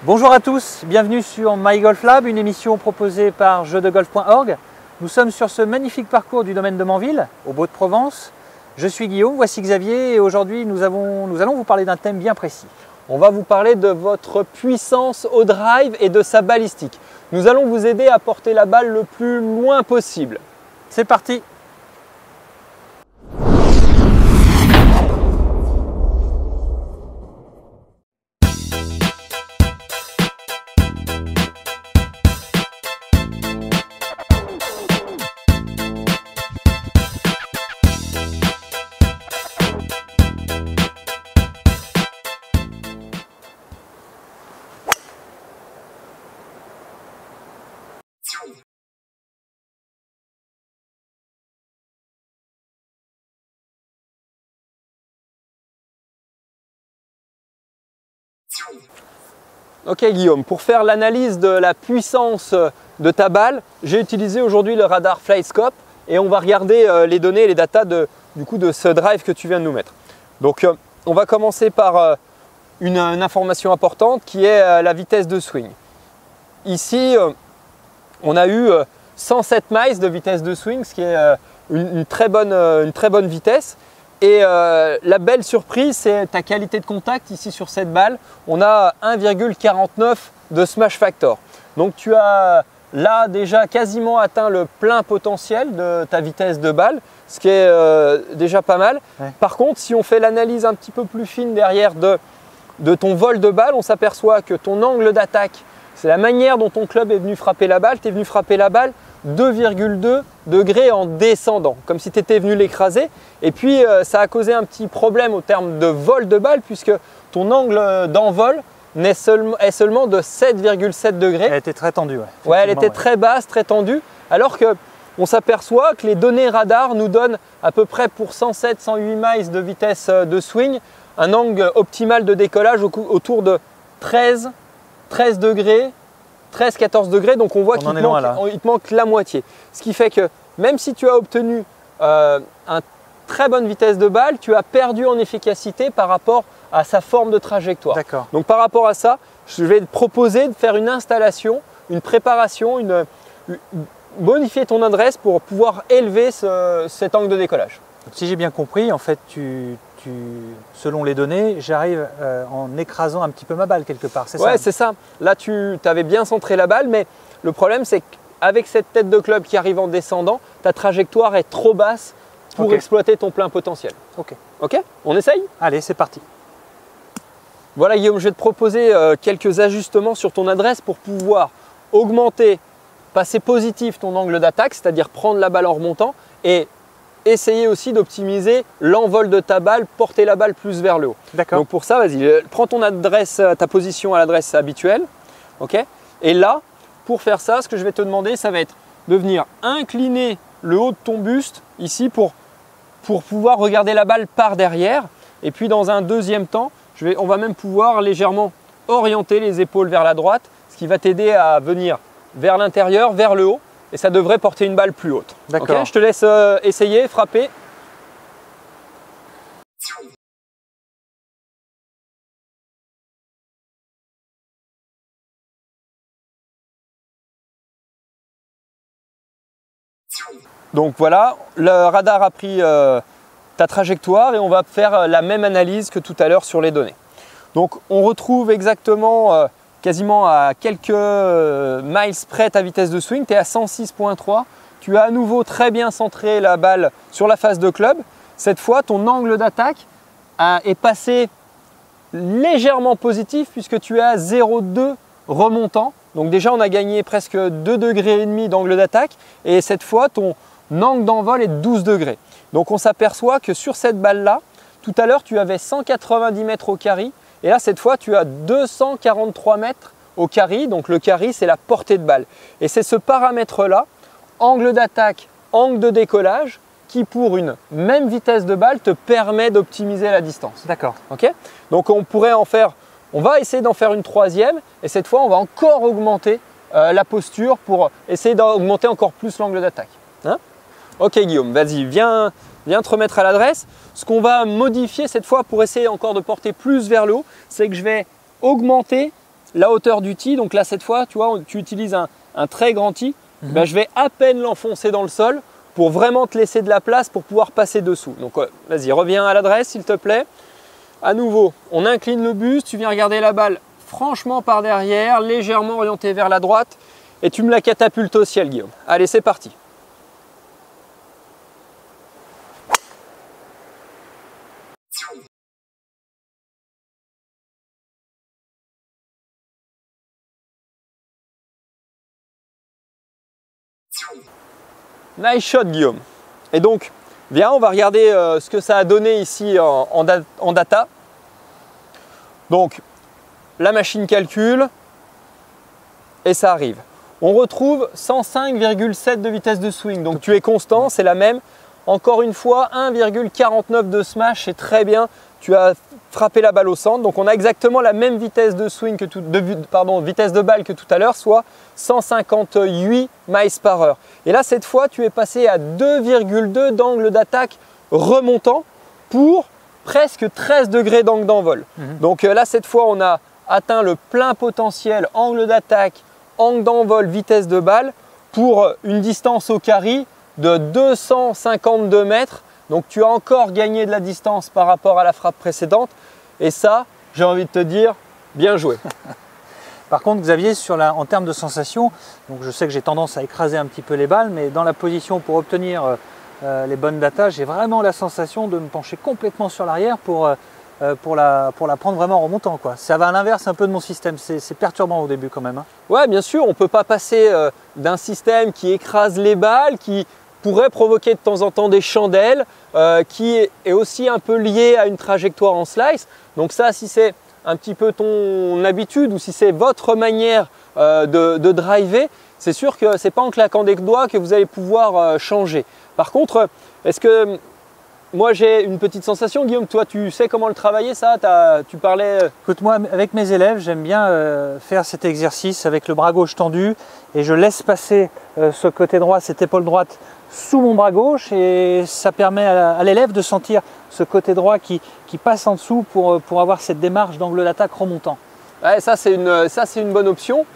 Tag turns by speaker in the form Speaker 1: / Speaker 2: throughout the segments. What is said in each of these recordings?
Speaker 1: Bonjour à tous, bienvenue sur MyGolfLab, une émission proposée par jeudegolf.org. Nous sommes sur ce magnifique parcours du domaine de Manville, au Beau-de-Provence. Je suis Guillaume, voici Xavier et aujourd'hui nous allons vous parler d'un thème bien précis.
Speaker 2: On va vous parler de votre puissance au drive et de sa balistique. Nous allons vous aider à porter la balle le plus loin possible.
Speaker 1: C'est parti!
Speaker 2: Ok Guillaume, pour faire l'analyse de la puissance de ta balle, j'ai utilisé aujourd'hui le radar FlightScope et on va regarder les données et les datas de ce drive que tu viens de nous mettre. Donc on va commencer par une information importante qui est la vitesse de swing. Ici, on a eu 107 miles de vitesse de swing, ce qui est une très bonne vitesse. Et la belle surprise, c'est ta qualité de contact ici sur cette balle. On a 1,49 de smash factor. Donc tu as là déjà quasiment atteint le plein potentiel de ta vitesse de balle, ce qui est déjà pas mal.
Speaker 1: Ouais.
Speaker 2: Par contre, si on fait l'analyse un petit peu plus fine derrière de ton vol de balle, on s'aperçoit que ton angle d'attaque, c'est la manière dont ton club est venu frapper la balle. Tu es venu frapper la balle 2,2 degrés en descendant, comme si tu étais venu l'écraser. Et puis ça a causé un petit problème au terme de vol de balle puisque ton angle d'envol est seulement de 7,7 degrés.
Speaker 1: Elle était très tendue.
Speaker 2: Ouais, elle était très basse, très tendue, alors qu'on s'aperçoit que les données radar nous donnent à peu près pour 107-108 miles de vitesse de swing, un angle optimal de décollage autour de 13 degrés, 13-14 degrés, donc on voit qu'il te manque la moitié. Ce qui fait que même si tu as obtenu une très bonne vitesse de balle, tu as perdu en efficacité par rapport à sa forme de trajectoire.
Speaker 1: D'accord.
Speaker 2: Donc par rapport à ça, je vais te proposer de faire une installation, une préparation, modifier ton adresse pour pouvoir élever cet angle de décollage.
Speaker 1: Donc, si j'ai bien compris, en fait, selon les données, j'arrive en écrasant un petit peu ma balle quelque part, c'est ça?
Speaker 2: Ouais, c'est ça. Là, tu avais bien centré la balle, mais le problème, c'est qu'avec cette tête de club qui arrive en descendant, ta trajectoire est trop basse pour exploiter ton plein potentiel. Ok, on essaye?
Speaker 1: Allez, c'est parti.
Speaker 2: Voilà Guillaume, je vais te proposer quelques ajustements sur ton adresse pour pouvoir augmenter, passer positif ton angle d'attaque, c'est-à-dire prendre la balle en remontant et essayer aussi d'optimiser l'envol de ta balle, porter la balle plus vers le haut.
Speaker 1: D'accord.
Speaker 2: Donc pour ça, vas-y, prends ton adresse, ta position à l'adresse habituelle. Ok. Et là, pour faire ça, ce que je vais te demander, ça va être de venir incliner le haut de ton buste ici pour pouvoir regarder la balle par derrière. Et puis dans un deuxième temps, on va même pouvoir légèrement orienter les épaules vers la droite, ce qui va t'aider à venir vers l'intérieur, vers le haut. Et ça devrait porter une balle plus haute.
Speaker 1: D'accord.
Speaker 2: Okay, je te laisse essayer, frapper. Donc voilà, le radar a pris ta trajectoire et on va faire la même analyse que tout à l'heure sur les données. Donc on retrouve exactement quasiment à quelques miles près ta vitesse de swing, tu es à 106,3. Tu as à nouveau très bien centré la balle sur la face de club. Cette fois, ton angle d'attaque est passé légèrement positif puisque tu es à 0,2 remontant. Donc déjà, on a gagné presque 2,5 degrés d'angle d'attaque et cette fois, ton angle d'envol est de 12 degrés. Donc on s'aperçoit que sur cette balle-là, tout à l'heure, tu avais 190 mètres au carry. Et là, cette fois, tu as 243 mètres au carry. Donc le carry, c'est la portée de balle. Et c'est ce paramètre-là, angle d'attaque, angle de décollage, qui pour une même vitesse de balle te permet d'optimiser la distance.
Speaker 1: D'accord.
Speaker 2: Okay. Donc on va essayer d'en faire une troisième. Et cette fois, on va encore augmenter la posture pour essayer d'augmenter encore plus l'angle d'attaque. Hein? Ok Guillaume, vas-y, viens te remettre à l'adresse. Ce qu'on va modifier cette fois pour essayer encore de porter plus vers le haut, c'est que je vais augmenter la hauteur du tee, donc là cette fois, tu vois, tu utilises un très grand tee, ben, je vais à peine l'enfoncer dans le sol pour vraiment te laisser de la place pour pouvoir passer dessous. Donc vas-y, reviens à l'adresse s'il te plaît. À nouveau, on incline le buste, tu viens regarder la balle franchement par derrière, légèrement orientée vers la droite et tu me la catapultes au ciel, Guillaume. Allez, c'est parti. Nice shot, Guillaume. Et donc, viens, on va regarder ce que ça a donné ici en data. Donc, la machine calcule et ça arrive. On retrouve 105,7 de vitesse de swing. Donc, tu es constant, c'est la même. Encore une fois, 1,49 de smash, c'est très bien. Tu as frappé la balle au centre. Donc, on a exactement la même vitesse de swing vitesse de balle que tout à l'heure, soit 158 miles par heure. Et là, cette fois, tu es passé à 2,2 d'angle d'attaque remontant pour presque 13 degrés d'angle d'envol. Donc là, cette fois, on a atteint le plein potentiel angle d'attaque, angle d'envol, vitesse de balle pour une distance au carry de 252 mètres. Donc tu as encore gagné de la distance par rapport à la frappe précédente. Et ça, j'ai envie de te dire, bien joué.
Speaker 1: Par contre, Xavier, en termes de sensation, donc je sais que j'ai tendance à écraser un petit peu les balles, mais dans la position pour obtenir les bonnes datas, j'ai vraiment la sensation de me pencher complètement sur l'arrière pour la prendre vraiment en remontant, quoi. Ça va à l'inverse un peu de mon système, c'est perturbant au début quand même. Hein.
Speaker 2: Ouais, bien sûr, on ne peut pas passer d'un système qui écrase les balles, qui pourrait provoquer de temps en temps des chandelles, qui est aussi un peu lié à une trajectoire en slice. Donc ça, si c'est un petit peu ton habitude ou si c'est votre manière de driver, c'est sûr que ce n'est pas en claquant des doigts que vous allez pouvoir changer. Par contre, est-ce que moi j'ai une petite sensation, Guillaume, toi tu sais comment le travailler ça? Tu parlais…
Speaker 1: Écoute, moi avec mes élèves, j'aime bien faire cet exercice avec le bras gauche tendu et je laisse passer ce côté droit, cette épaule droite sous mon bras gauche et ça permet à l'élève de sentir ce côté droit qui passe en dessous pour avoir cette démarche d'angle d'attaque remontant.
Speaker 2: Ouais, ça c'est une bonne option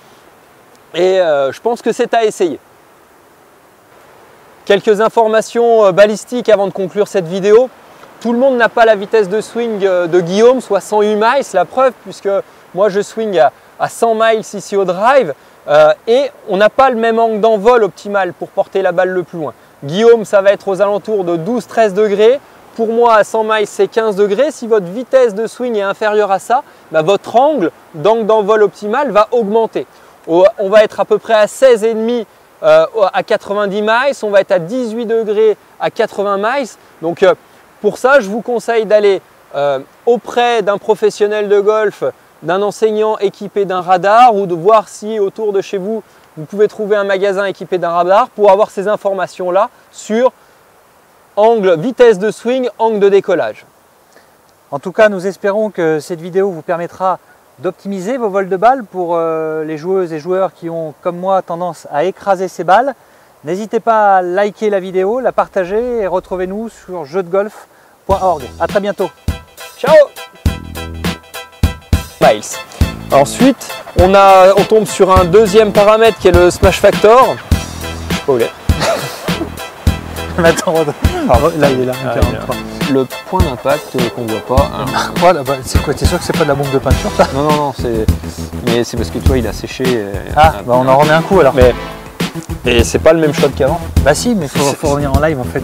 Speaker 2: et je pense que c'est à essayer. Quelques informations balistiques avant de conclure cette vidéo. Tout le monde n'a pas la vitesse de swing de Guillaume, soit 108 miles, la preuve puisque moi je swing à 100 miles ici au drive et on n'a pas le même angle d'envol optimal pour porter la balle le plus loin. Guillaume, ça va être aux alentours de 12-13 degrés. Pour moi, à 100 miles, c'est 15 degrés. Si votre vitesse de swing est inférieure à ça, bah, votre angle d'envol optimal va augmenter. On va être à peu près à 16,5 à 90 miles. On va être à 18 degrés à 80 miles. Donc, pour ça, je vous conseille d'aller auprès d'un professionnel de golf, d'un enseignant équipé d'un radar ou de voir si autour de chez vous, vous pouvez trouver un magasin équipé d'un radar pour avoir ces informations-là sur angle, vitesse de swing, angle de décollage.
Speaker 1: En tout cas, nous espérons que cette vidéo vous permettra d'optimiser vos vols de balles pour les joueuses et joueurs qui ont, comme moi, tendance à écraser ces balles. N'hésitez pas à liker la vidéo, la partager et retrouvez-nous sur jeudegolf.org. À très bientôt.
Speaker 2: Ciao. Miles. Ensuite, on tombe sur un deuxième paramètre qui est le smash factor. Je sais pas où il est.
Speaker 1: Attends, là il est là, 43.
Speaker 2: Le point d'impact qu'on voit pas.
Speaker 1: Voilà, bah, c'est quoi? T'es sûr que c'est pas de la bombe de peinture ça?
Speaker 2: Non, mais c'est parce que toi il a séché.
Speaker 1: Bah on en remet un coup alors.
Speaker 2: Et c'est pas le même shot qu'avant.
Speaker 1: Bah si, mais faut revenir en live en fait.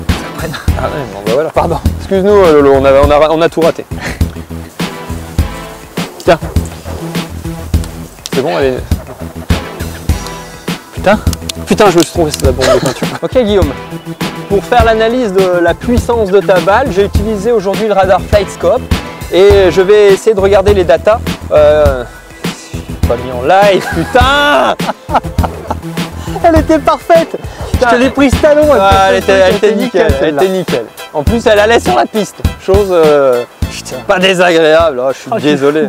Speaker 2: Ah ouais, bon bah voilà.
Speaker 1: Pardon.
Speaker 2: Excuse-nous Lolo, on a tout raté. Tiens. C'est bon, allez. Putain, je me suis trompé, c'est la bombe de peinture. Ok Guillaume, pour faire l'analyse de la puissance de ta balle, j'ai utilisé aujourd'hui le radar FlightScope et je vais essayer de regarder les datas. Pas mis en live, putain.
Speaker 1: Elle était parfaite. Putain, je te l'ai pris ce talon.
Speaker 2: Elle était nickel. En plus, elle allait sur la piste, chose pas désagréable. Oh, je suis désolé.